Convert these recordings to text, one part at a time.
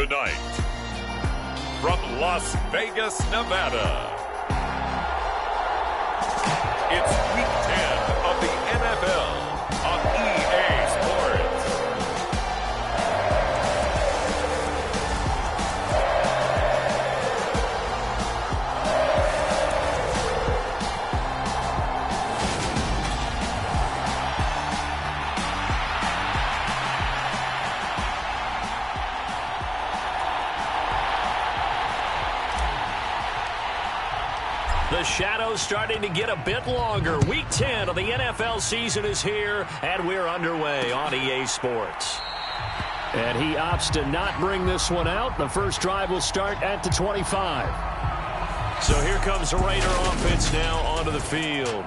tonight, from Las Vegas, Nevada, it's Week 10 of the NFL on EA Sports. The shadow's starting to get a bit longer. Week 10 of the NFL season is here, and we're underway on EA Sports. And he opts to not bring this one out. The first drive will start at the 25. So here comes the Raider offense now onto the field.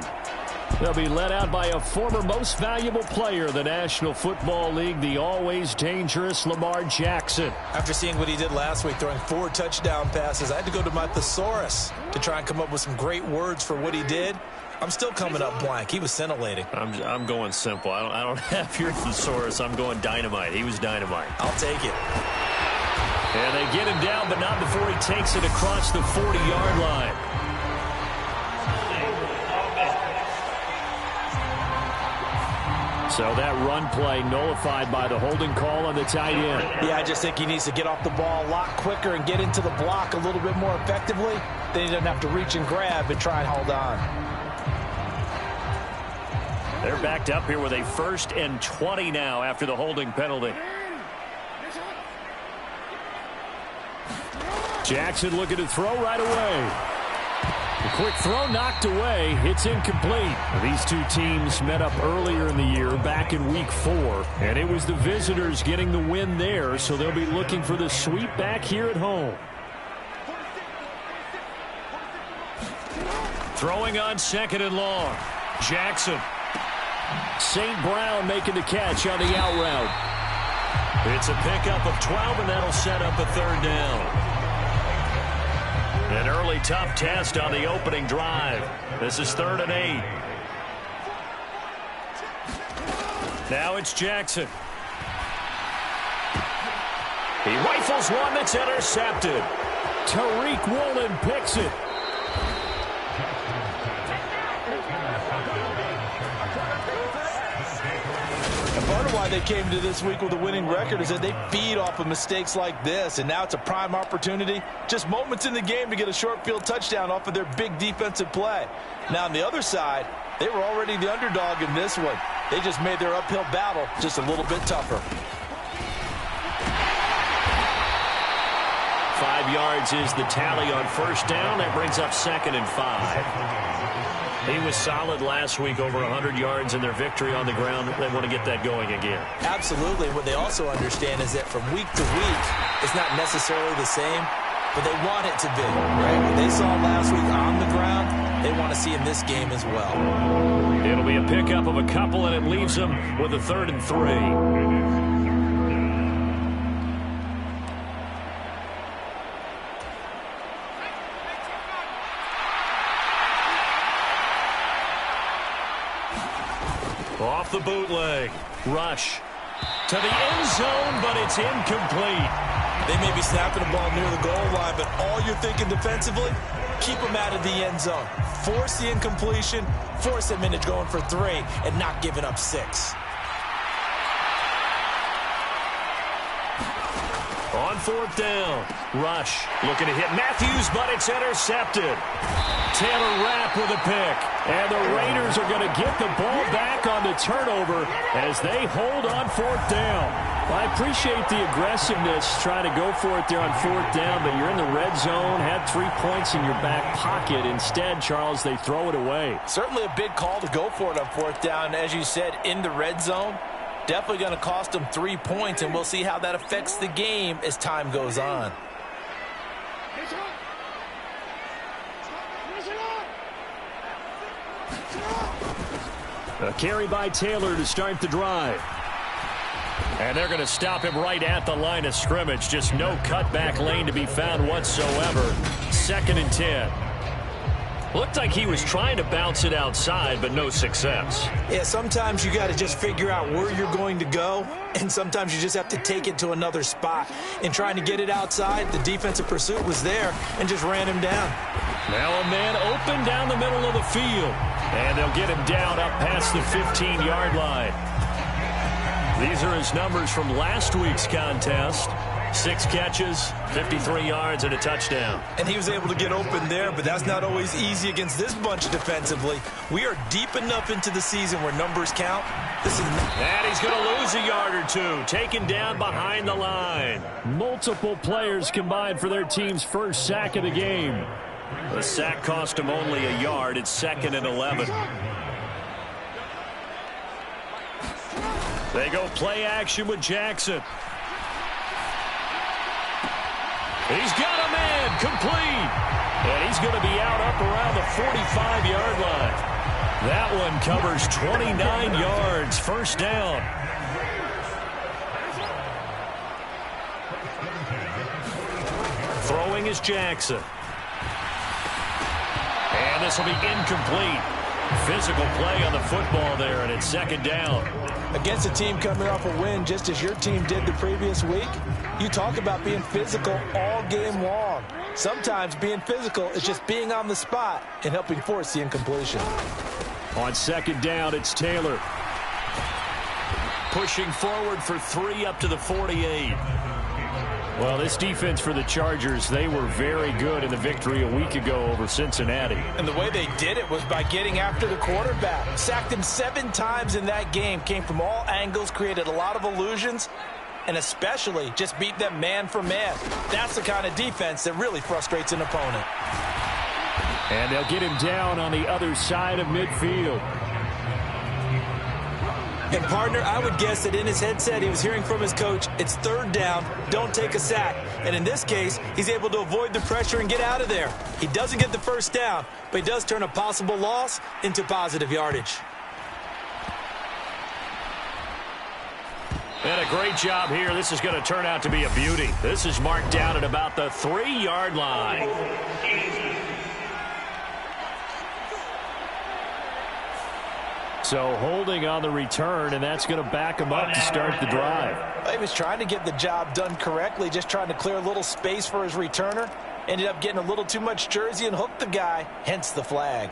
They'll be led out by a former most valuable player in the National Football League, the always dangerous Lamar Jackson. After seeing what he did last week, throwing 4 touchdown passes, I had to go to my thesaurus to try and come up with some great words for what he did. I'm still coming up blank. He was scintillating. I'm going simple. I don't have your thesaurus. I'm going dynamite. He was dynamite. I'll take it. And they get him down, but not before he takes it across the 40-yard line. So that run play nullified by the holding call on the tight end. Yeah, I just think he needs to get off the ball a lot quicker and get into the block a little bit more effectively. Then he doesn't have to reach and grab and try and hold on. They're backed up here with a 1st and 20 now after the holding penalty. Jackson looking to throw right away. A quick throw knocked away. It's incomplete. These two teams met up earlier in the year back in Week 4, and it was the visitors getting the win there, so they'll be looking for the sweep back here at home. Throwing on 2nd and long. Jackson. St. Brown making the catch on the out route. It's a pickup of 12, and that'll set up a 3rd down. An early tough test on the opening drive. This is 3rd and 8. Now it's Jackson. He rifles one that's intercepted. Tariq Woolen picks it. And part of why they came to this week with a winning record is that they feed off of mistakes like this, and now it's a prime opportunity. Just moments in the game to get a short field touchdown off of their big defensive play. Now on the other side, they were already the underdog in this one. They just made their uphill battle just a little bit tougher. 5 yards is the tally on 1st down. That brings up 2nd and 5. He was solid last week, over 100 yards in their victory on the ground. They want to get that going again. Absolutely. What they also understand is that from week to week, it's not necessarily the same, but they want it to be. Right? What they saw last week on the ground, they want to see in this game as well. It'll be a pickup of a couple, and it leaves them with a 3rd and 3. Off the bootleg. Rush to the end zone, but it's incomplete. They may be snapping the ball near the goal line, but all you're thinking defensively, keep them out of the end zone. Force the incompletion, force them into going for 3, and not giving up 6. On 4th down, Rush looking to hit Matthews, but it's intercepted. Taylor Rapp with a pick, and the Raiders are going to get the ball back on the turnover as they hold on 4th down. I appreciate the aggressiveness trying to go for it there on 4th down, but you're in the red zone, had 3 points in your back pocket. Instead, Charles, they throw it away. Certainly a big call to go for it on 4th down. As you said, in the red zone, definitely going to cost them 3 points, and we'll see how that affects the game as time goes on. A carry by Taylor to start the drive. And they're going to stop him right at the line of scrimmage. Just no cutback lane to be found whatsoever. 2nd and 10. Looked like he was trying to bounce it outside, but no success. Yeah, sometimes you got to just figure out where you're going to go, and sometimes you just have to take it to another spot. In trying to get it outside, the defensive pursuit was there and just ran him down. Now a man open down the middle of the field, and they'll get him down up past the 15-yard line. These are his numbers from last week's contest. 6 catches, 53 yards, and a touchdown. And he was able to get open there, but that's not always easy against this bunch defensively. We are deep enough into the season where numbers count. And he's going to lose a yard or two, taken down behind the line. Multiple players combined for their team's first sack of the game. The sack cost him only a yard. It's 2nd and 11. They go play action with Jackson. He's got a man complete. And he's going to be out up around the 45-yard line. That one covers 29 yards. First down. Throwing is Jackson. And this will be incomplete. Physical play on the football there, and it's 2nd down. Against a team coming off a win just as your team did the previous week, you talk about being physical all game long. Sometimes being physical is just being on the spot and helping force the incompletion. On 2nd down, it's Taylor. Pushing forward for 3 up to the 48. Well, this defense for the Chargers, they were very good in the victory a week ago over Cincinnati. And the way they did it was by getting after the quarterback. Sacked him 7 times in that game. Came from all angles, created a lot of illusions, and especially just beat them man for man. That's the kind of defense that really frustrates an opponent. And they'll get him down on the other side of midfield. And, partner, I would guess that in his headset he was hearing from his coach, it's 3rd down, don't take a sack. And in this case, he's able to avoid the pressure and get out of there. He doesn't get the first down, but he does turn a possible loss into positive yardage. And a great job here. This is going to turn out to be a beauty. This is marked down at about the 3-yard line. So holding on the return, and that's going to back him up to start the drive. He was trying to get the job done correctly, just trying to clear a little space for his returner. Ended up getting a little too much jersey and hooked the guy, hence the flag.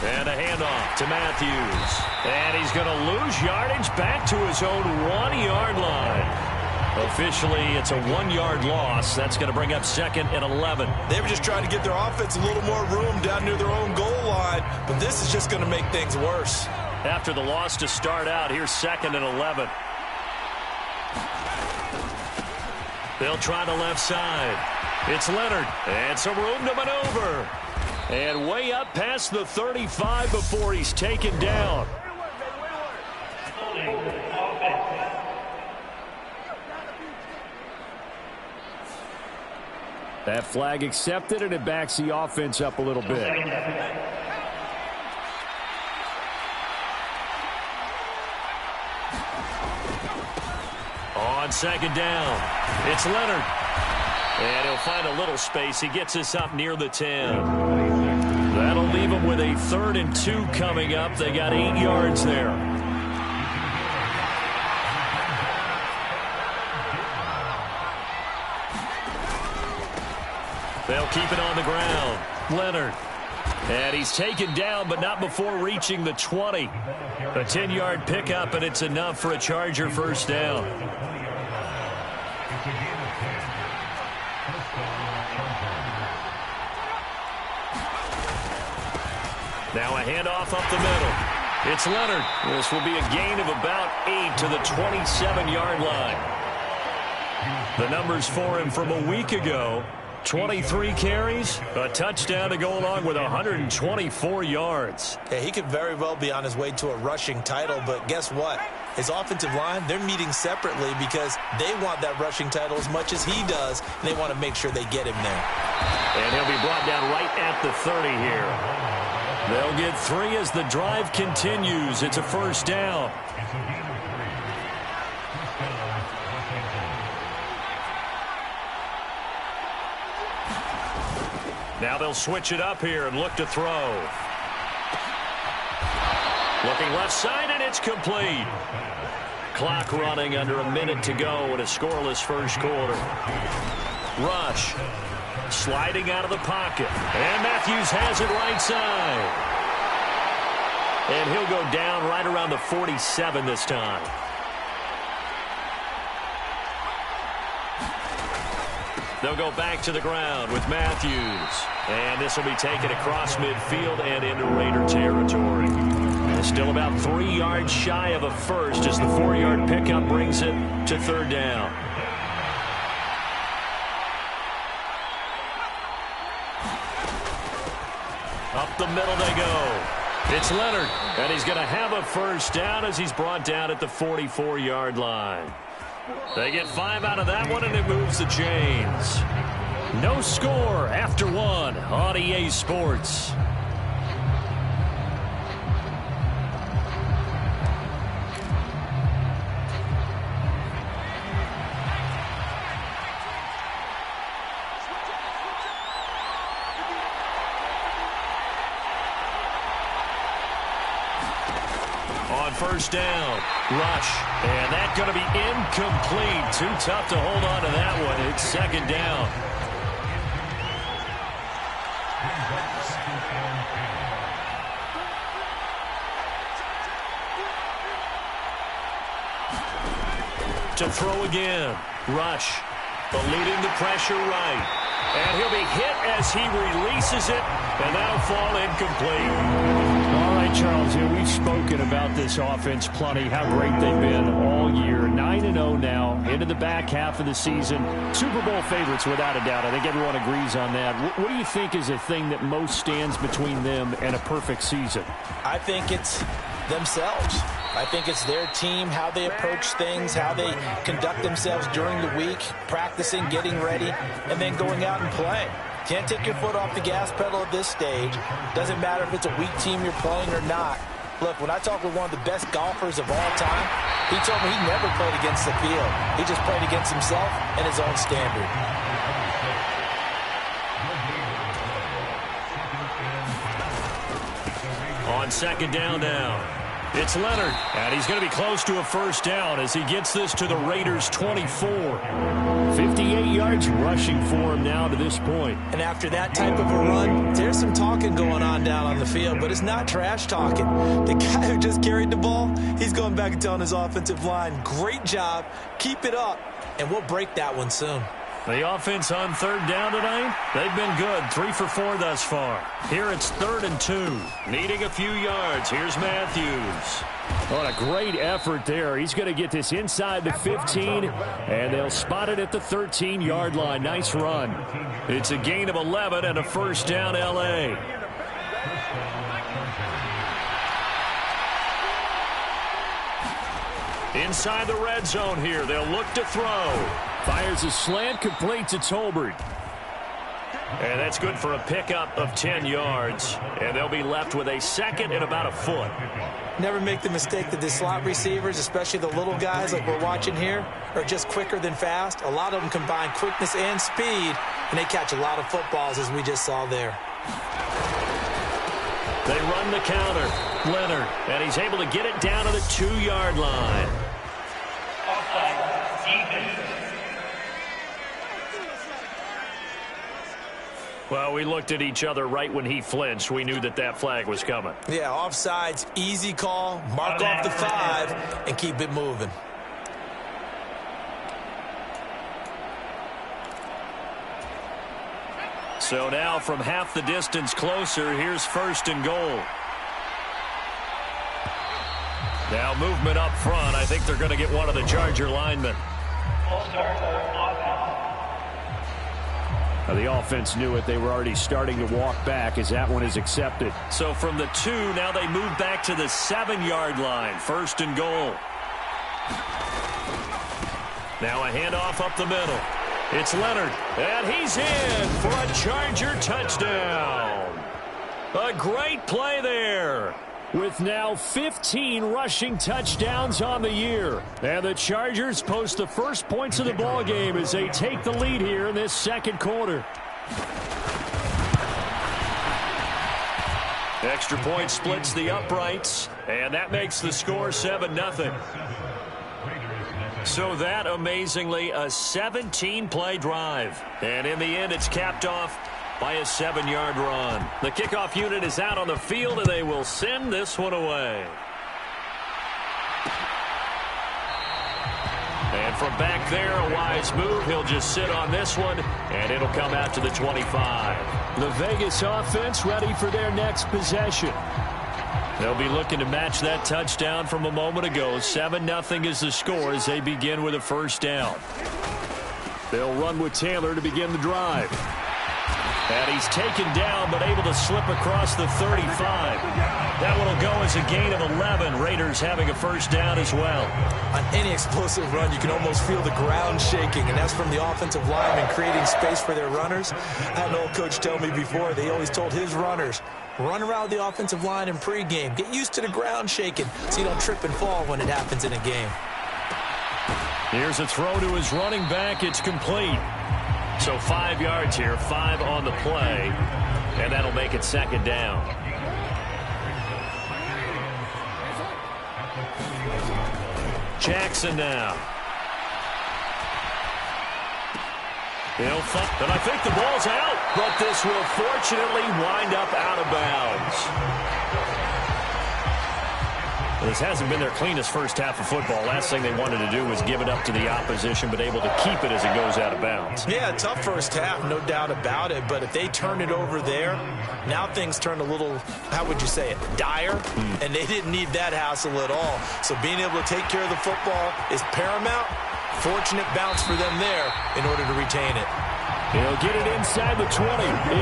And a handoff to Matthews. And he's going to lose yardage back to his own 1-yard line. Officially, it's a 1-yard loss. That's going to bring up 2nd and 11. They were just trying to get their offense a little more room down near their own goal line, but this is just going to make things worse. After the loss to start out, here's 2nd and 11. They'll try the left side. It's Leonard, and some room to maneuver. And way up past the 35 before he's taken down. That flag accepted, and it backs the offense up a little bit. On 2nd down, it's Leonard. And he'll find a little space. He gets us up near the 10. That'll leave him with a 3rd and 2 coming up. They got 8 yards there. They'll keep it on the ground. Leonard. And he's taken down, but not before reaching the 20. A 10-yard pickup, and it's enough for a Charger first down. Now a handoff up the middle. It's Leonard. This will be a gain of about 8 to the 27-yard line. The numbers for him from a week ago: 23 carries, a touchdown to go along with 124 yards. Yeah, he could very well be on his way to a rushing title, but guess what? His offensive line, they're meeting separately because they want that rushing title as much as he does, and they want to make sure they get him there. And he'll be brought down right at the 30 here. They'll get 3 as the drive continues. It's a first down. Now they'll switch it up here and look to throw. Looking left side, and it's complete. Clock running under a minute to go in a scoreless first quarter. Rush. Sliding out of the pocket. And Matthews has it right side. And he'll go down right around the 47 this time. They'll go back to the ground with Matthews. And this will be taken across midfield and into Raider territory. Still about 3 yards shy of a first as the 4-yard pickup brings it to third down. Up the middle they go. It's Leonard, and he's going to have a first down as he's brought down at the 44-yard line. They get 5 out of that one, and it moves the chains. No score after 1 on EA Sports. First down. Rush. And that's going to be incomplete. Too tough to hold on to that one. It's second down. To throw again. Rush. But leading the pressure right. And he'll be hit as he releases it. And that'll fall incomplete. Charles, we've spoken about this offense plenty, how great they've been all year. 9-0 now, into the back half of the season. Super Bowl favorites, without a doubt. I think everyone agrees on that. What do you think is the thing that most stands between them and a perfect season? I think it's themselves. I think it's their team, how they approach things, how they conduct themselves during the week, practicing, getting ready, and then going out and playing. Can't take your foot off the gas pedal at this stage. Doesn't matter if it's a weak team you're playing or not. Look, when I talk with one of the best golfers of all time, he told me he never played against the field. He just played against himself and his own standard. On second down now. It's Leonard, and he's going to be close to a first down as he gets this to the Raiders' 24. 58 yards rushing for him now to this point. And after that type of a run, there's some talking going on down on the field, but it's not trash talking. The guy who just carried the ball, he's going back and telling his offensive line, great job, keep it up, and we'll break that one soon. The offense on third down tonight, they've been good. 3 for 4 thus far. Here it's 3rd and 2. Needing a few yards. Here's Matthews. What a great effort there. He's going to get this inside the 15, and they'll spot it at the 13-yard line. Nice run. It's a gain of 11 and a first down, L.A. Inside the red zone here. They'll look to throw. Fires a slant, complete to Tolbert. And that's good for a pickup of 10 yards. And they'll be left with a second and about a foot. Never make the mistake that the slot receivers, especially the little guys like we're watching here, are just quicker than fast. A lot of them combine quickness and speed, and they catch a lot of footballs, as we just saw there. They run the counter. Leonard, and he's able to get it down to the 2-yard line. Well, we looked at each other right when he flinched. We knew that that flag was coming. Yeah, offsides, easy call, mark off the 5, and keep it moving. So now from half the distance closer, here's 1st and goal. Now movement up front. I think they're going to get one of the Charger linemen. The offense knew it. They were already starting to walk back as that one is accepted. So from the 2, now they move back to the 7-yard line. 1st and goal. Now a handoff up the middle. It's Leonard, and he's in for a Charger touchdown. A great play there. With now 15 rushing touchdowns on the year. And the Chargers post the first points of the ball game as they take the lead here in this second quarter. Extra point splits the uprights, and that makes the score 7-0. So that, amazingly, a 17-play drive. And in the end, it's capped off by a 7-yard run. The kickoff unit is out on the field, and they will send this one away. And from back there, a wise move. He'll just sit on this one, and it'll come out to the 25. The Vegas offense ready for their next possession. They'll be looking to match that touchdown from a moment ago. 7-0 is the score as they begin with a first down. They'll run with Taylor to begin the drive. And he's taken down, but able to slip across the 35. That one will go as a gain of 11. Raiders having a first down as well. On any explosive run, you can almost feel the ground shaking, and that's from the offensive linemen creating space for their runners. I had an old coach tell me before, they always told his runners, run around the offensive line in pregame. Get used to the ground shaking so you don't trip and fall when it happens in a game. Here's a throw to his running back. It's complete. So 5 yards here, 5 on the play, and that'll make it second down. Jackson now. He'll thump, and I think the ball's out, but this will fortunately wind up out of bounds. This hasn't been their cleanest first half of football. Last thing they wanted to do was give it up to the opposition, but able to keep it as it goes out of bounds. Yeah, tough first half, no doubt about it. But if they turn it over there, now things turn a little, how would you say it, dire? And they didn't need that hassle at all. So being able to take care of the football is paramount. Fortunate bounce for them there in order to retain it. He'll get it inside the 20.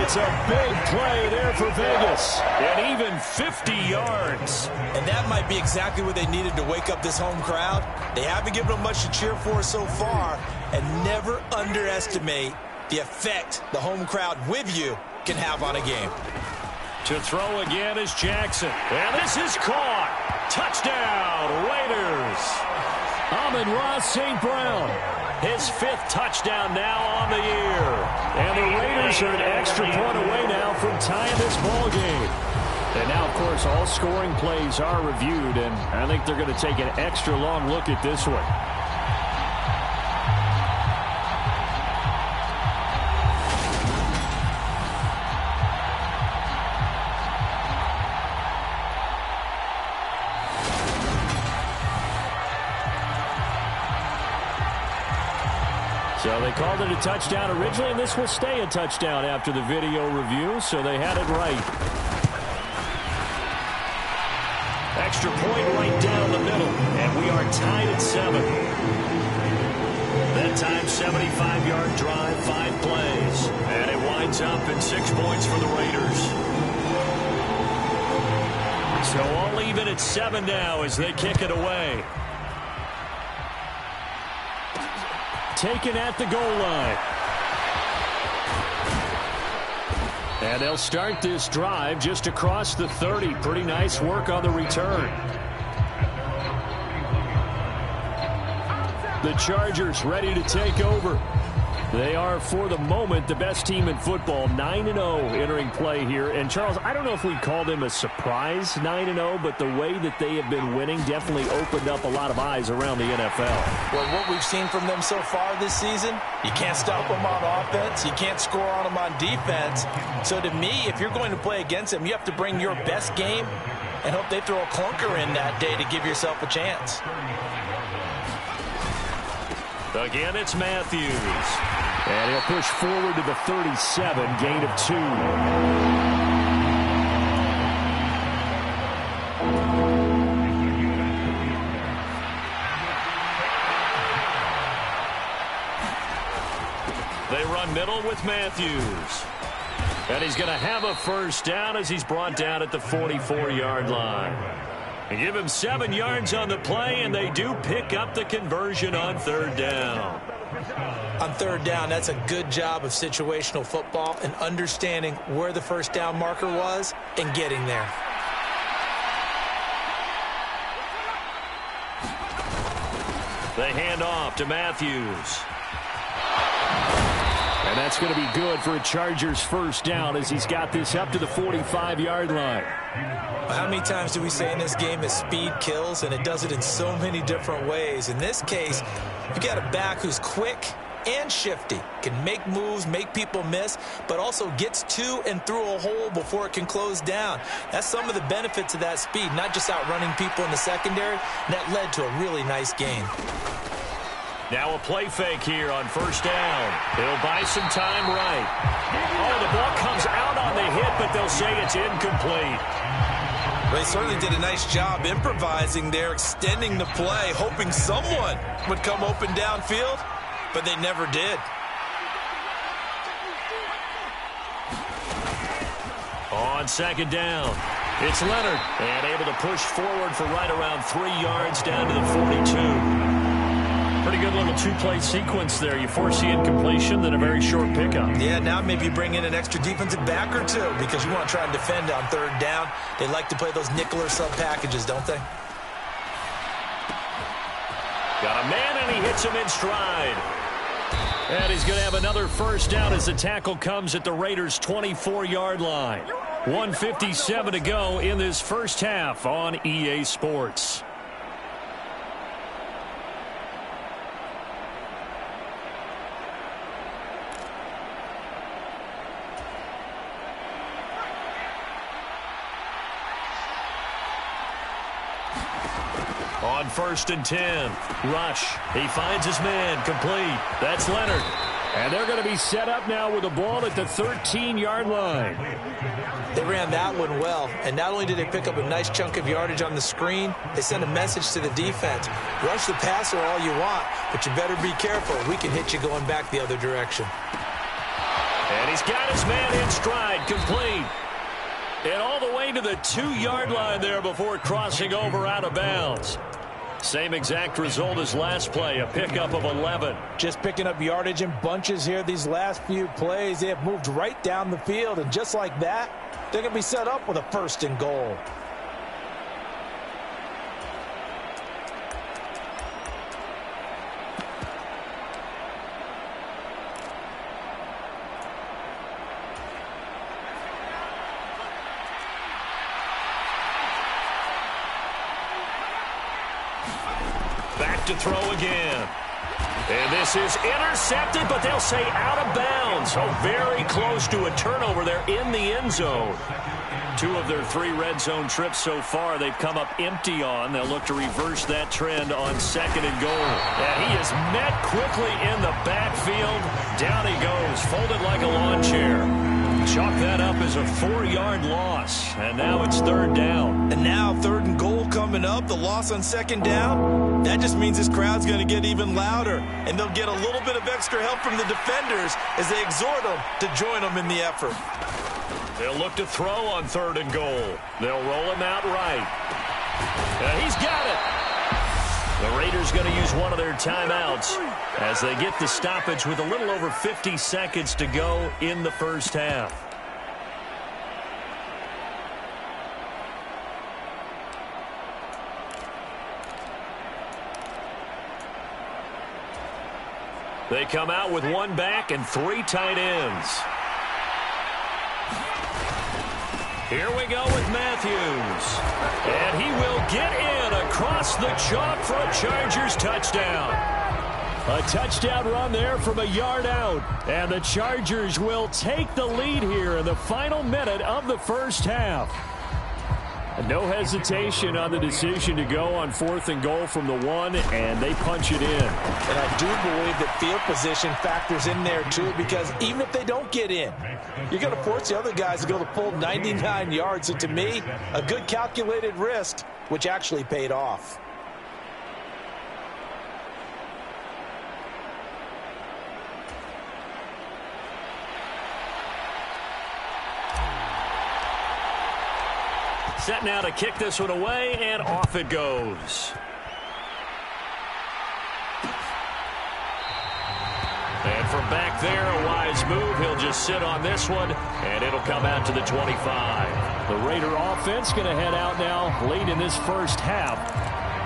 It's a big play there for Vegas. And even 50 yards. And that might be exactly what they needed to wake up this home crowd. They haven't given them much to cheer for so far. And never underestimate the effect the home crowd with you can have on a game. To throw again is Jackson. And this is caught. Touchdown, Raiders. Amon-Ra St. Brown. His 5th touchdown now on the year. And the Raiders are an extra point away now from tying this ball game. And now, of course, all scoring plays are reviewed, and I think they're going to take an extra long look at this one. So they called it a touchdown originally, and this will stay a touchdown after the video review, so they had it right. Extra point right down the middle, and we are tied at 7. That time, 75-yard drive, 5 plays, and it winds up in 6 points for the Raiders. So all even at 7 now as they kick it away. Taken at the goal line. And they'll start this drive just across the 30. Pretty nice work on the return. The Chargers ready to take over. They are, for the moment, the best team in football, 9-0 entering play here. And, Charles, I don't know if we'd call them a surprise 9-0, but the way that they have been winning definitely opened up a lot of eyes around the NFL. Well, what we've seen from them so far this season, you can't stop them on offense. You can't score on them on defense. So, to me, if you're going to play against them, you have to bring your best game and hope they throw a clunker in that day to give yourself a chance. Again, it's Matthews. And he'll push forward to the 37, gain of 2. They run middle with Matthews. And he's going to have a first down as he's brought down at the 44-yard line. And give him 7 yards on the play, and they do pick up the conversion on 3rd down. On third down, that's a good job of situational football and understanding where the first down marker was and getting there. They hand off to Matthews. And that's going to be good for a Chargers first down as he's got this up to the 45-yard line. How many times do we say in this game that speed kills, and it does it in so many different ways? In this case, you got a back who's quick and shifty, can make moves, make people miss, but also gets to and through a hole before it can close down. That's some of the benefits of that speed, not just outrunning people in the secondary, and that led to a really nice gain. Now a play fake here on first down. He'll buy some time right. Oh, the ball comes out on the hit, but they'll say it's incomplete. They certainly did a nice job improvising there, extending the play, hoping someone would come open downfield, but they never did. On second down, it's Leonard, and able to push forward for right around 3 yards down to the 42. Pretty good little two-play sequence there. You force the incompletion, then a very short pickup. Yeah, now maybe bring in an extra defensive back or two because you want to try and defend on third down. They like to play those nickel or sub packages, don't they? Got a man, and he hits him in stride. And he's going to have another first down as the tackle comes at the Raiders' 24-yard line. 1:57 to go in this first half on EA Sports. On first and 10, rush. He finds his man, complete. That's Leonard. And they're going to be set up now with the ball at the 13-yard line. They ran that one well, and not only did they pick up a nice chunk of yardage on the screen, they sent a message to the defense. Rush the passer all you want, but you better be careful. We can hit you going back the other direction. And he's got his man in stride, complete. And all the way to the 2-yard line there before crossing over out of bounds. Same exact result as last play, a pickup of 11. Just picking up yardage in bunches here these last few plays. They have moved right down the field, and just like that, they're going to be set up with a first and goal. Back to throw again. And this is intercepted, but they'll say out of bounds. Oh, very close to a turnover there in the end zone. 2 of their 3 red zone trips so far they've come up empty on. They'll look to reverse that trend on second and goal. And he is met quickly in the backfield. Down he goes, folded like a lawn chair. Chalk that up as a 4-yard loss. And now it's third down. And now third and goal coming up. The loss on second down. That just means this crowd's going to get even louder. And they'll get a little bit of extra help from the defenders as they exhort them to join them in the effort. They'll look to throw on third and goal. They'll roll him out right. And he's got it. The Raiders going to use one of their timeouts as they get the stoppage with a little over 50 seconds to go in the first half. They come out with 1 back and 3 tight ends. Here we go with Matthews. And he will get in across the chalk for a Chargers touchdown. A touchdown run there from a yard out. And the Chargers will take the lead here in the final minute of the first half. No hesitation on the decision to go on 4th and goal from the 1, and they punch it in. And I do believe that field position factors in there, too, because even if they don't get in, you're going to force the other guys to go the full 99 yards. And to me, a good calculated risk, which actually paid off. Set now to kick this one away, and off it goes. from back there, a wise move. He'll just sit on this one, and it'll come out to the 25. The Raider offense going to head out now late in this first half.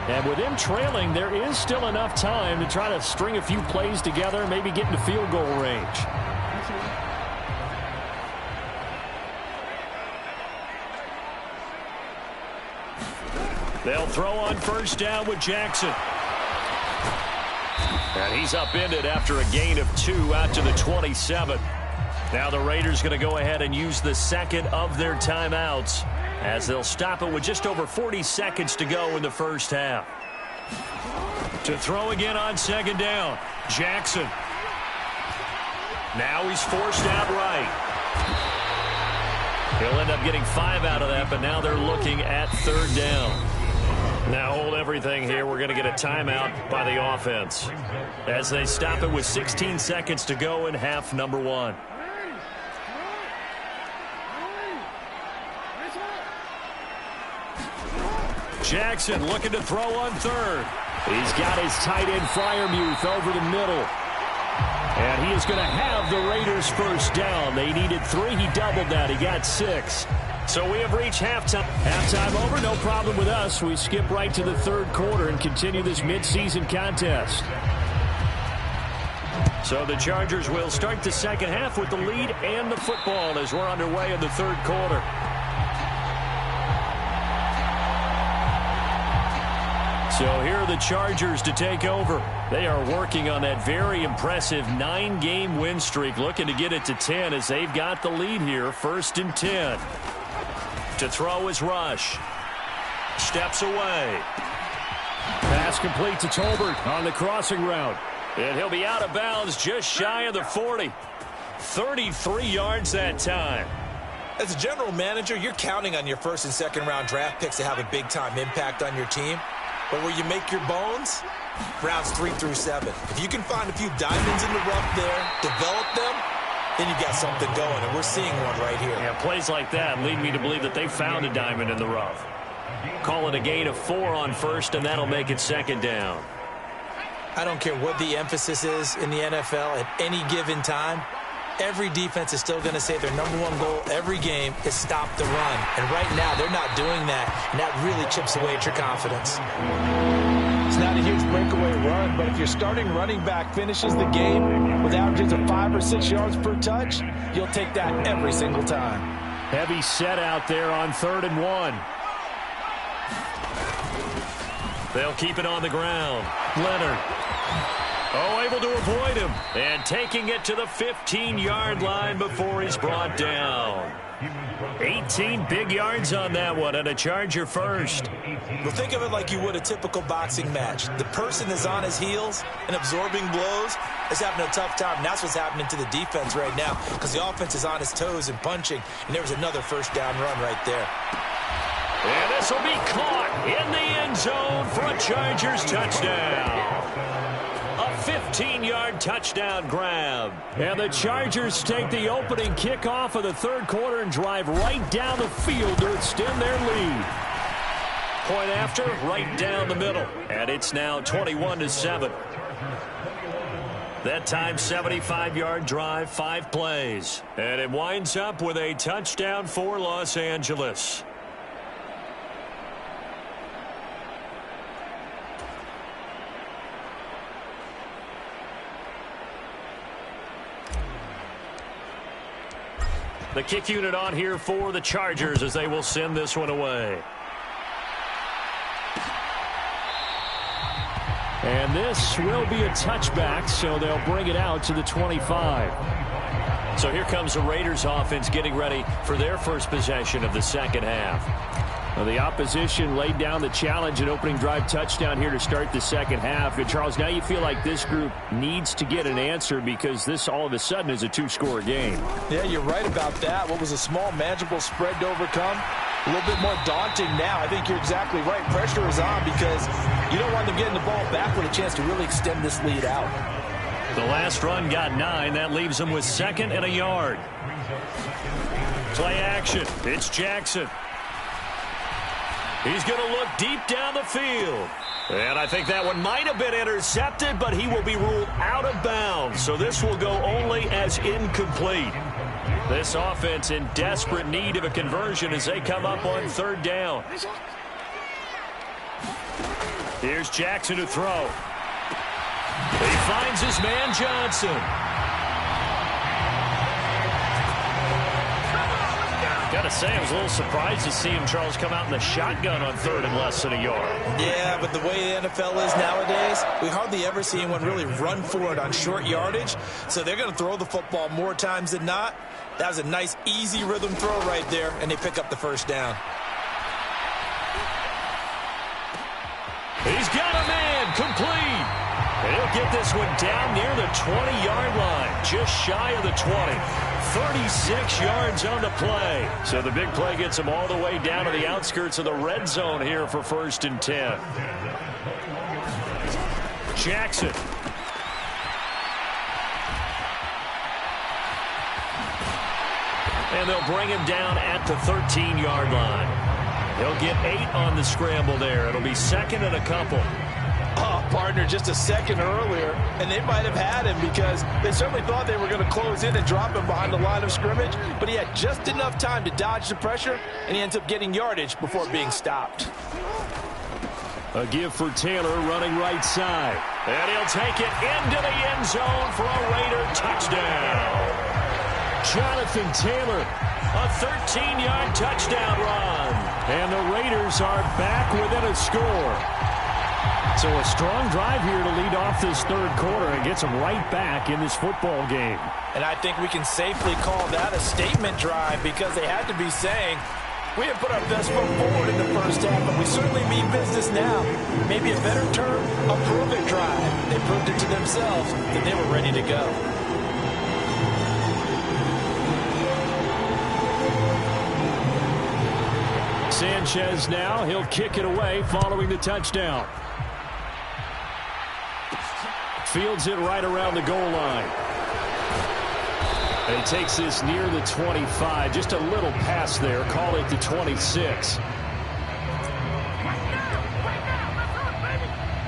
And with them trailing, there is still enough time to try to string a few plays together, maybe get into field goal range. They'll throw on first down with Jackson. And he's upended after a gain of 2 out to the 27. Now the Raiders going to go ahead and use the second of their timeouts as they'll stop it with just over 40 seconds to go in the first half. To throw again on second down, Jackson. Now he's forced out right. He'll end up getting 5 out of that, but now they're looking at third down. Now hold everything here. We're going to get a timeout by the offense as they stop it with 16 seconds to go in half number 1. Jackson looking to throw on third. He's got his tight end Freiermuth over the middle. And he is going to have the Raiders first down. They needed 3. He doubled that. He got 6. So we have reached halftime. Halftime over, no problem with us. We skip right to the third quarter and continue this midseason contest. So the Chargers will start the second half with the lead and the football as we're underway in the third quarter. So here are the Chargers to take over. They are working on that very impressive 9-game win streak, looking to get it to 10 as they've got the lead here, 1st and 10. To throw is Rush. Steps away. Pass complete to Tolbert on the crossing route. And he'll be out of bounds just shy of the 40. 33 yards that time. As a general manager, you're counting on your first and second round draft picks to have a big-time impact on your team. But where you make your bones, rounds 3 through 7. If you can find a few diamonds in the rough there, develop them, then you got something going, and we're seeing one right here. Yeah, plays like that lead me to believe that they found a diamond in the rough. Call it a gain of 4 on first, and that'll make it second down. I don't care what the emphasis is in the NFL at any given time. Every defense is still going to say their #1 goal every game is stop the run. And right now, they're not doing that, and that really chips away at your confidence. It's not a huge breakaway run, but if your starting running back finishes the game with averages of 5 or 6 yards per touch, you'll take that every single time. Heavy set out there on 3rd and 1. They'll keep it on the ground. Leonard. Oh, able to avoid him. And taking it to the 15-yard line before he's brought down. 18 big yards on that one, and a Charger first. Well, think of it like you would a typical boxing match. The person is on his heels and absorbing blows is having a tough time. And that's what's happening to the defense right now because the offense is on his toes and punching, and there was another first down run right there. And this will be caught in the end zone for a Chargers touchdown. A 15-yard touchdown grab. And the Chargers take the opening kickoff of the third quarter and drive right down the field to extend their lead. Point after, right down the middle. And it's now 21-7. That time, 75-yard drive, 5 plays. And it winds up with a touchdown for Los Angeles. The kick unit on here for the Chargers as they will send this one away. And this will be a touchback, so they'll bring it out to the 25. So here comes the Raiders offense getting ready for their first possession of the second half. Well, the opposition laid down the challenge, an opening drive touchdown here to start the second half. And, Charles, now you feel like this group needs to get an answer because this all of a sudden is a 2-score game. Yeah, you're right about that. What was a small, manageable spread to overcome, a little bit more daunting now. I think you're exactly right. Pressure is on because you don't want them getting the ball back with a chance to really extend this lead out. The last run got 9. That leaves them with 2nd and a yard. Play action. It's Jackson. He's going to look deep down the field. And I think that one might have been intercepted, but he will be ruled out of bounds. So this will go only as incomplete. This offense in desperate need of a conversion as they come up on third down. Here's Jackson to throw. He finds his man Johnson. Gotta say, I was a little surprised to see him, Charles, come out in the shotgun on third and less than a yard. Yeah, but the way the NFL is nowadays, we hardly ever see anyone really run for it on short yardage. So they're going to throw the football more times than not. That was a nice, easy rhythm throw right there, and they pick up the first down. He's got a man, complete. And he'll get this one down near the 20-yard line, just shy of the 20. 36 yards on the play. So the big play gets him all the way down to the outskirts of the red zone here for 1st and 10. Jackson. And they'll bring him down at the 13-yard line. He'll get 8 on the scramble there. It'll be 2nd and a couple. Oh, partner, just a second earlier, and they might have had him because they certainly thought they were going to close in and drop him behind the line of scrimmage, but he had just enough time to dodge the pressure, and he ends up getting yardage before being stopped. A give for Taylor running right side. And he'll take it into the end zone for a Raider touchdown. Jonathan Taylor, a 13-yard touchdown run. And the Raiders are back within a score. So a strong drive here to lead off this third quarter and gets them right back in this football game. And I think we can safely call that a statement drive because they had to be saying, we have put our best foot forward in the first half, but we certainly mean business now. Maybe a better term, a prove-it drive. They proved it to themselves that they were ready to go. Sanchez now, he'll kick it away following the touchdown. Fields it right around the goal line. And he takes this near the 25. Just a little pass there. Call it the 26.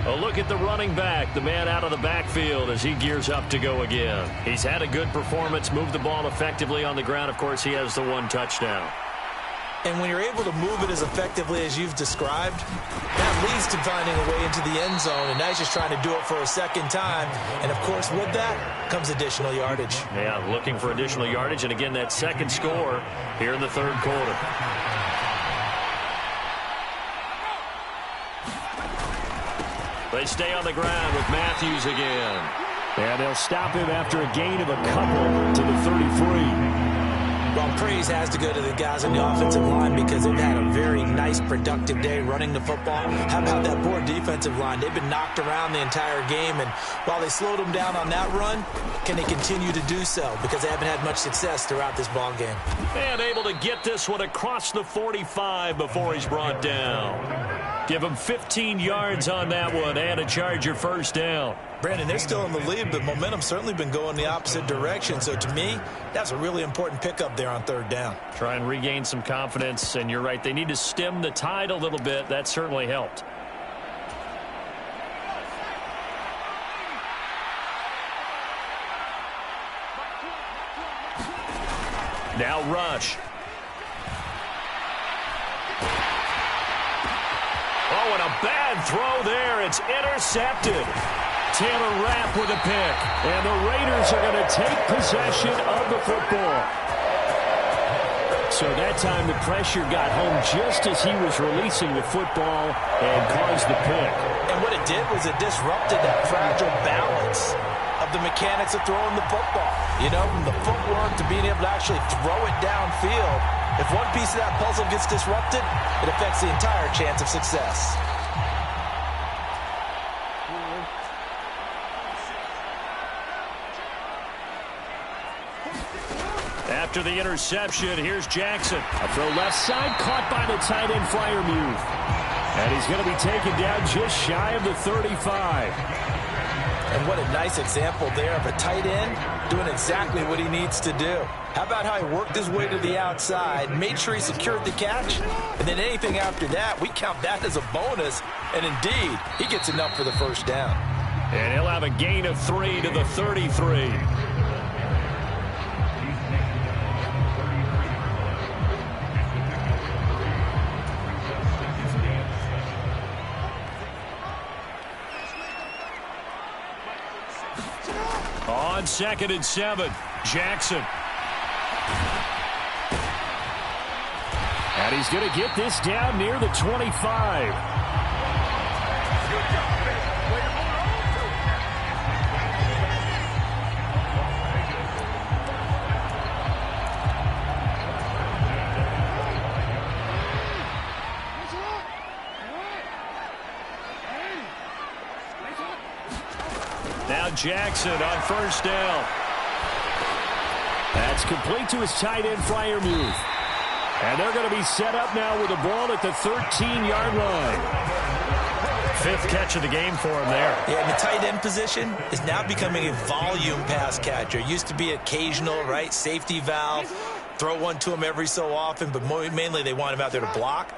A look at the running back, the man out of the backfield as he gears up to go again. He's had a good performance, moved the ball effectively on the ground. Of course, he has the 1 touchdown. And when you're able to move it as effectively as you've described, that leads to finding a way into the end zone, and now he's just trying to do it for a second time. And, of course, with that comes additional yardage. Yeah, looking for additional yardage, and again, that second score here in the third quarter. They stay on the ground with Matthews again. And they'll stop him after a gain of a couple to the 33. Well, praise has to go to the guys on the offensive line because they've had a very nice, productive day running the football. How about that poor defensive line? They've been knocked around the entire game, and while they slowed them down on that run, can they continue to do so? Because they haven't had much success throughout this ball game. And able to get this one across the 45 before he's brought down. Give him 15 yards on that one and a Charger first down. Brandon, they're still in the lead, but momentum's certainly been going the opposite direction. So to me, that's a really important pickup there on third down. Try and regain some confidence, and you're right. They need to stem the tide a little bit. That certainly helped. Now rush. Oh, and a bad throw there. It's intercepted. Taylor Rapp with a pick. And the Raiders are going to take possession of the football. So that time the pressure got home just as he was releasing the football and caused the pick. And what it did was it disrupted that fragile balance of the mechanics of throwing the football. You know, from the footwork to being able to actually throw it downfield. If one piece of that puzzle gets disrupted, it affects the entire chance of success. After the interception, here's Jackson. A throw left side, caught by the tight end Freiermuth. And he's going to be taken down just shy of the 35. And what a nice example there of a tight end doing exactly what he needs to do. How about how he worked his way to the outside, made sure he secured the catch, and then anything after that, we count that as a bonus. And indeed, he gets enough for the first down. And he'll have a gain of 3 to the 33. On 2nd and 7, Jackson. And he's going to get this down near the 25. Now Jackson on 1st down. That's complete to his tight end flyer move. And they're going to be set up now with the ball at the 13-yard line. 5th catch of the game for him there. Yeah, and the tight end position is now becoming a volume pass catcher. It used to be occasional, right? Safety valve. Throw one to him every so often, but mainly they want him out there to block.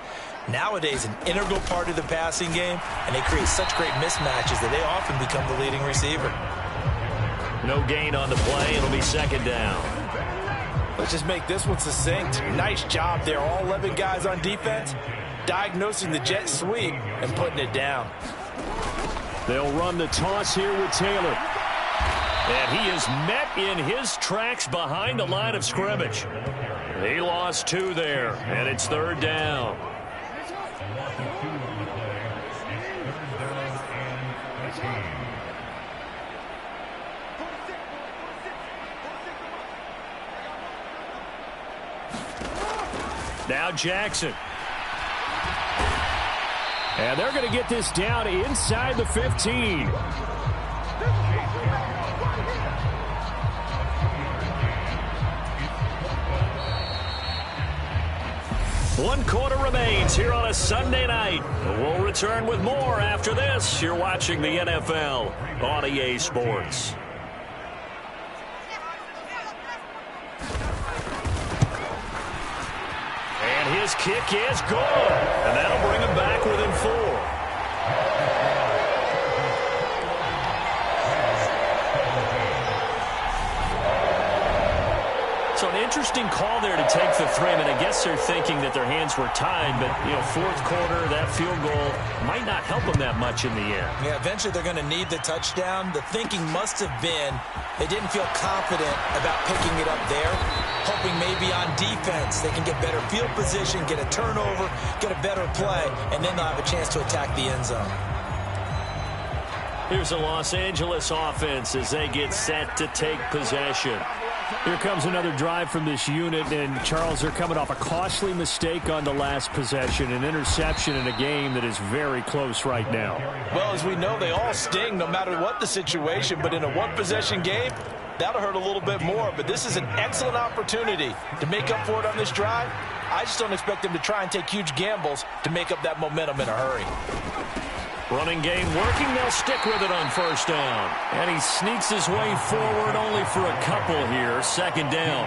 Nowadays, an integral part of the passing game, and they create such great mismatches that they often become the leading receiver. No gain on the play. It'll be 2nd down. Let's just make this one succinct. Nice job there. All 11 guys on defense diagnosing the jet sweep and putting it down. They'll run the toss here with Taylor. And he is met in his tracks behind the line of scrimmage. He lost 2 there, and it's 3rd down. Now Jackson. And they're going to get this down inside the 15. One quarter remains here on a Sunday night. We'll return with more after this. You're watching the NFL on EA Sports. And his kick is good. And that'll bring him back within 4. So an interesting call there to take the 3. I mean, I guess they're thinking that their hands were tied, but, 4th quarter, that field goal might not help them that much in the end. Yeah, eventually they're going to need the touchdown. The thinking must have been they didn't feel confident about picking it up there, hoping maybe on defense they can get better field position, get a turnover, get a better play, and then they'll have a chance to attack the end zone. Here's a Los Angeles offense as they get set to take possession. Here comes another drive from this unit, and Charles, they're coming off a costly mistake on the last possession, an interception in a game that is very close right now. Well, as we know, they all sting no matter what the situation, but in a one-possession game, that'll hurt a little bit more. But this is an excellent opportunity to make up for it on this drive. I just don't expect them to try and take huge gambles to make up that momentum in a hurry. Running game working. They'll stick with it on 1st down. And he sneaks his way forward only for a couple here. 2nd down.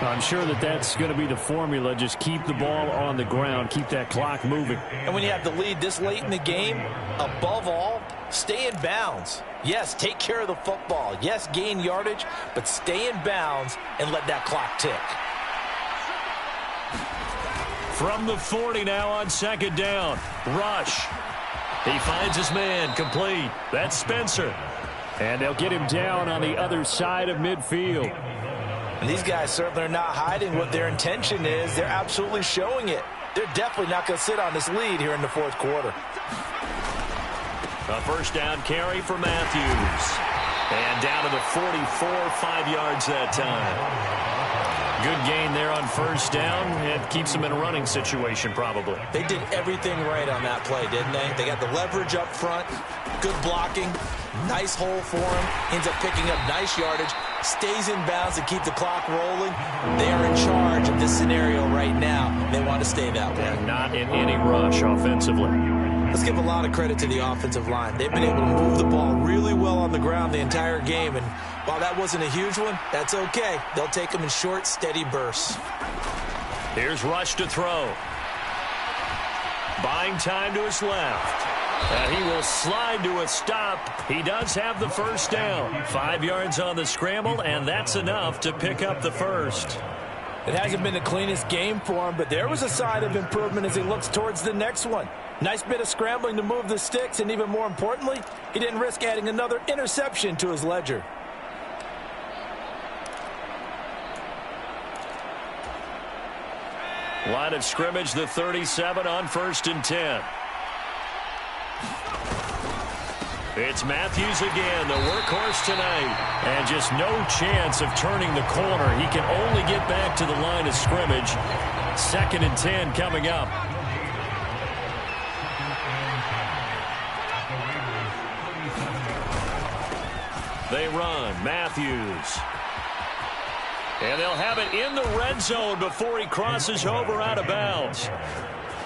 I'm sure that that's going to be the formula. Just keep the ball on the ground. Keep that clock moving. And when you have the lead this late in the game, above all, stay in bounds. Yes, take care of the football. Yes, gain yardage, but stay in bounds and let that clock tick. From the 40 now on 2nd down. Rush. He finds his man, complete. That's Spencer. And they'll get him down on the other side of midfield. And these guys certainly are not hiding what their intention is. They're absolutely showing it. They're definitely not going to sit on this lead here in the 4th quarter. A 1st down carry for Matthews. And down to the 44, 5 yards that time. Good gain there on 1st down. It keeps them in a running situation, probably. They did everything right on that play, didn't they? They got the leverage up front, good blocking, nice hole for him, ends up picking up nice yardage, stays in bounds to keep the clock rolling. They are in charge of this scenario right now. They want to stay that way. And not in any rush offensively. Let's give a lot of credit to the offensive line. They've been able to move the ball really well on the ground the entire game, and while that wasn't a huge one, that's okay. They'll take them in short, steady bursts. Here's Rush to throw. Buying time to his left. He will slide to a stop. He does have the first down. 5 yards on the scramble, and that's enough to pick up the first. It hasn't been the cleanest game for him, but there was a sign of improvement as he looks towards the next one. Nice bit of scrambling to move the sticks, and even more importantly, he didn't risk adding another interception to his ledger. Line of scrimmage, the 37 on 1st and 10. It's Matthews again, the workhorse tonight. And just no chance of turning the corner. He can only get back to the line of scrimmage. 2nd and 10 coming up. They run. Matthews. And they'll have it in the red zone before he crosses over out of bounds.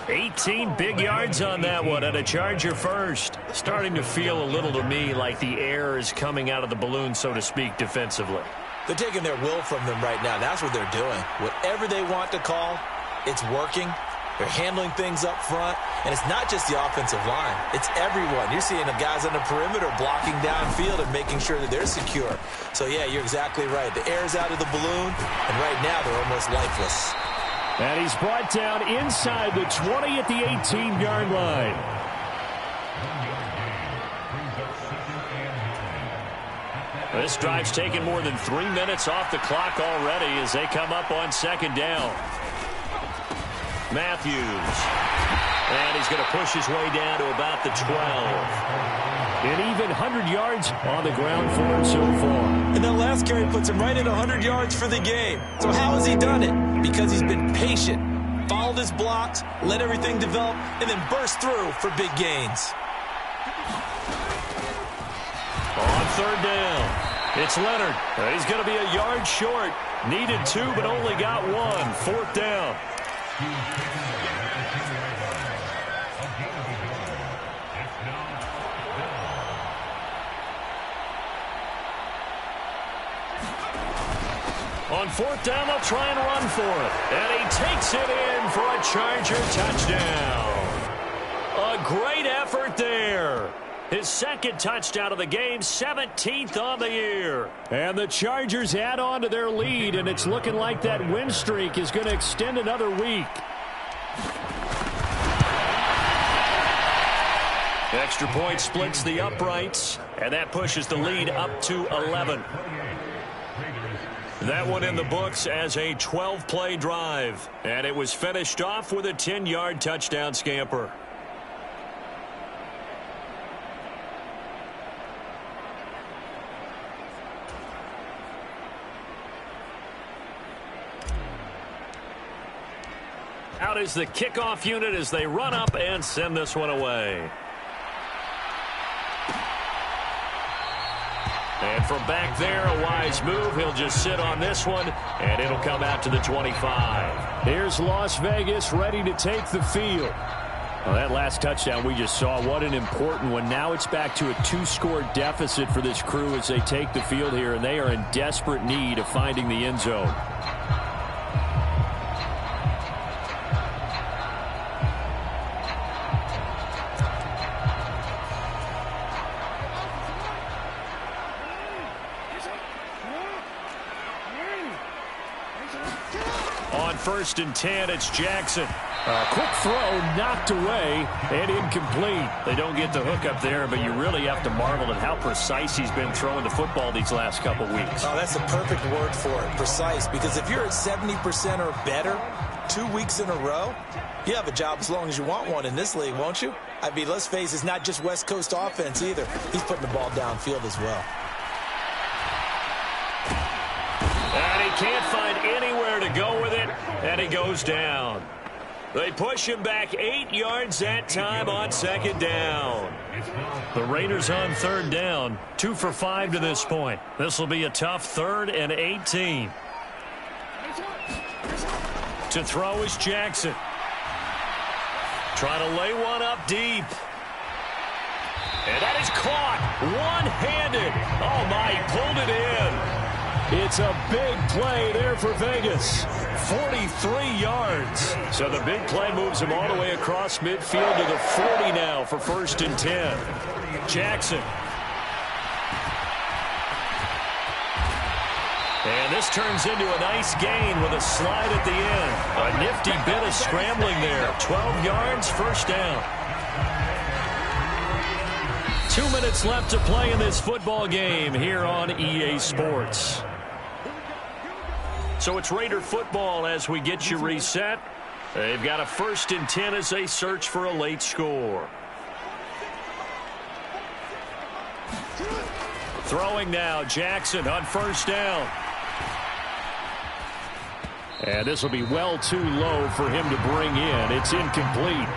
18 big yards on that one, and a Charger first. Starting to feel a little to me like the air is coming out of the balloon, so to speak, defensively. They're taking their will from them right now. That's what they're doing. Whatever they want to call, it's working. They're handling things up front, and it's not just the offensive line. It's everyone. You're seeing the guys on the perimeter blocking downfield and making sure that they're secure. So, yeah, you're exactly right. The air's out of the balloon, and right now they're almost lifeless. And he's brought down inside the 20 at the 18-yard line. This drive's taken more than 3 minutes off the clock already as they come up on 2nd down. Matthews. And he's going to push his way down to about the 12. An even 100 yards on the ground for him so far. And that last carry puts him right at 100 yards for the game. So how has he done it? Because he's been patient, followed his blocks, let everything develop, and then burst through for big gains. On 3rd down, it's Leonard. He's going to be a yard short. Needed 2, but only got 1. 4th down. On 4th down, they'll try and run for it. And he takes it in for a Charger touchdown. A great effort there. His 2nd touchdown of the game, 17th on the year. And the Chargers add on to their lead, and it's looking like that win streak is going to extend another week. Extra point splits the uprights, and that pushes the lead up to 11. That one in the books as a 12-play drive, and it was finished off with a 10-yard touchdown scamper. Out is the kickoff unit as they run up and send this one away. And from back there, a wise move. He'll just sit on this one, and it'll come out to the 25. Here's Las Vegas ready to take the field. Well, that last touchdown we just saw, what an important one. Now it's back to a 2-score deficit for this crew as they take the field here, and they are in desperate need of finding the end zone. On 1st and 10, it's Jackson. A quick throw knocked away and incomplete. They don't get the hook up there, but you really have to marvel at how precise he's been throwing the football these last couple weeks. Oh, that's a perfect word for it, precise, because if you're at 70% or better 2 weeks in a row, you have a job as long as you want one in this league, won't you? I mean, let's face it, it's not just West Coast offense either. He's putting the ball downfield as well. And he can't find anywhere to go with it, and he goes down. They push him back 8 yards that time on 2nd down. The Raiders on 3rd down, 2 for 5 to this point. This will be a tough 3rd and 18. To throw is Jackson. Trying to lay one up deep. And that is caught one-handed. Oh, my, he pulled it in. It's a big play there for Vegas. 43 yards. So the big play moves him all the way across midfield to the 40 now for 1st and 10. Jackson. And this turns into a nice gain with a slide at the end. A nifty bit of scrambling there. 12 yards, 1st down. 2 minutes left to play in this football game here on EA Sports. So it's Raider football as we get you reset. They've got a 1st and 10 as they search for a late score. Throwing now, Jackson on 1st down. And this will be well too low for him to bring in. It's incomplete.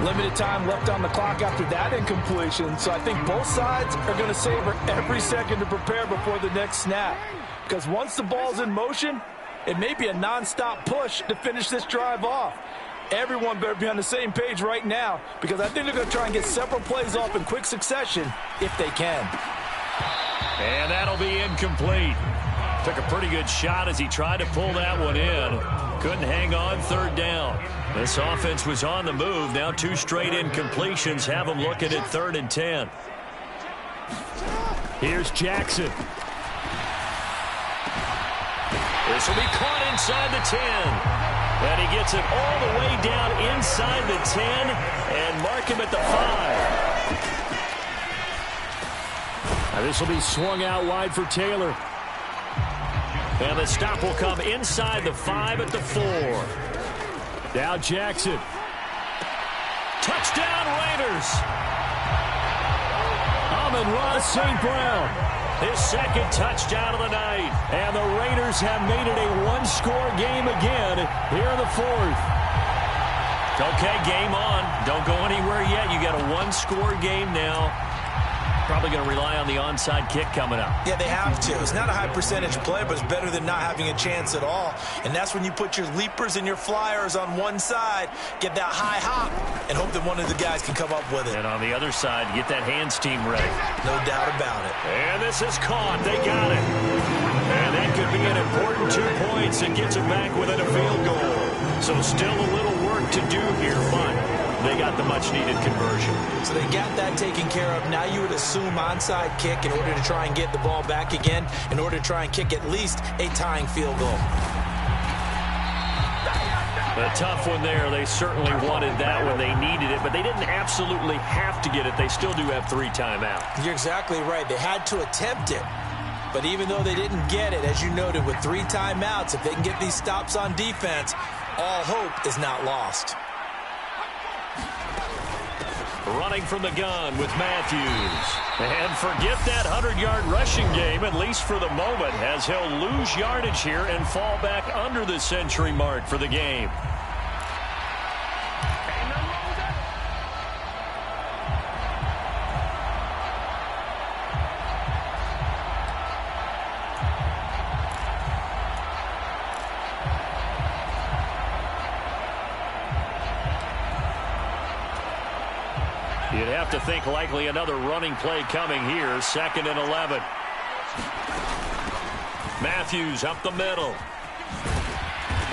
Limited time left on the clock after that incompletion, so I think both sides are going to savor every second to prepare before the next snap. Because once the ball's in motion, it may be a nonstop push to finish this drive off. Everyone better be on the same page right now, because I think they're going to try and get several plays off in quick succession if they can. And that'll be incomplete. Took a pretty good shot as he tried to pull that one in. Couldn't hang on 3rd down. This offense was on the move. Now 2 straight incompletions have them looking at 3rd and 10. Here's Jackson. This will be caught inside the 10. And he gets it all the way down inside the 10 and mark him at the 5. Now this will be swung out wide for Taylor. And the stop will come inside the 5 at the 4. Now Jackson. Touchdown, Raiders. Amon-Ra St. Brown. His 2nd touchdown of the night. And the Raiders have made it a 1-score game again here in the 4th. Okay, game on. Don't go anywhere yet. You got a 1-score game now. Probably going to rely on the onside kick coming up. Yeah, they have to. It's not a high percentage play, but it's better than not having a chance at all. And that's when you put your leapers and your flyers on one side, get that high hop, and hope that one of the guys can come up with it. And on the other side, get that hands team ready. No doubt about it. And this is caught. They got it. And that could be an important 2 points and gets it back within a field goal. So still a little work to do here, but they got the much-needed conversion. So they got that taken care of. Now you would assume onside kick in order to try and get the ball back again, in order to try and kick at least a tying field goal. A tough one there. They certainly wanted that when they needed it, but they didn't absolutely have to get it. They still do have 3 timeouts. You're exactly right. They had to attempt it. But even though they didn't get it, as you noted, with 3 timeouts, if they can get these stops on defense, all hope is not lost. Running from the gun with Matthews. And forget that 100-yard rushing game, at least for the moment, as he'll lose yardage here and fall back under the century mark for the game. You'd have to think likely another running play coming here. 2nd and 11. Matthews up the middle.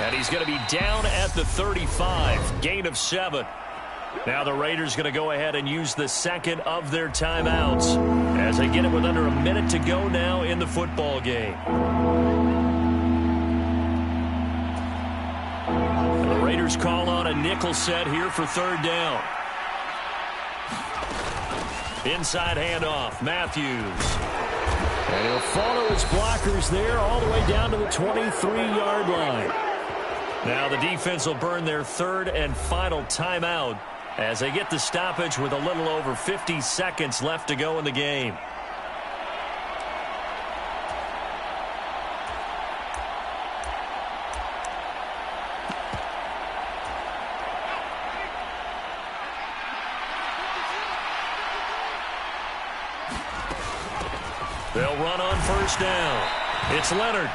And he's going to be down at the 35. Gain of 7. Now the Raiders going to go ahead and use the 2nd of their timeouts as they get it with under a minute to go now in the football game. And the Raiders call on a nickel set here for 3rd down. Inside handoff, Matthews. And he'll follow his blockers there all the way down to the 23-yard line. Now the defense will burn their 3rd and final timeout as they get the stoppage with a little over 50 seconds left to go in the game. They'll run on 1st down. It's Leonard.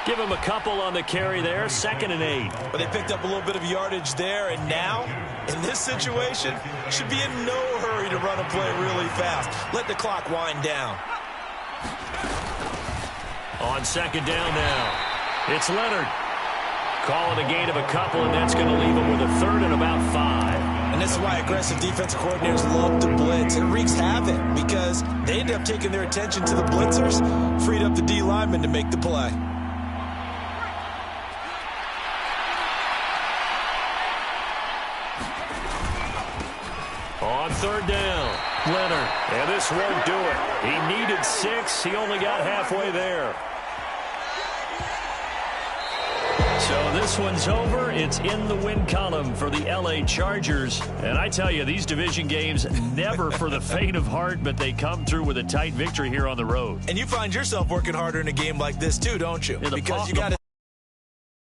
Give him a couple on the carry there, 2nd and 8. But they picked up a little bit of yardage there, and now, in this situation, should be in no hurry to run a play really fast. Let the clock wind down. On 2nd down now, it's Leonard. Calling a gain of a couple, and that's going to leave him with a 3rd and about 5. And this is why aggressive defensive coordinators love to blitz. It wreaks havoc because they end up taking their attention to the blitzers, freed up the D lineman to make the play. On 3rd down, Leonard. And this won't do it. He needed 6. He only got halfway there. So this one's over. It's in the win column for the L.A. Chargers. And I tell you, these division games, never for the faint of heart, but they come through with a tight victory here on the road. And you find yourself working harder in a game like this, too, don't you? Yeah, because you the got to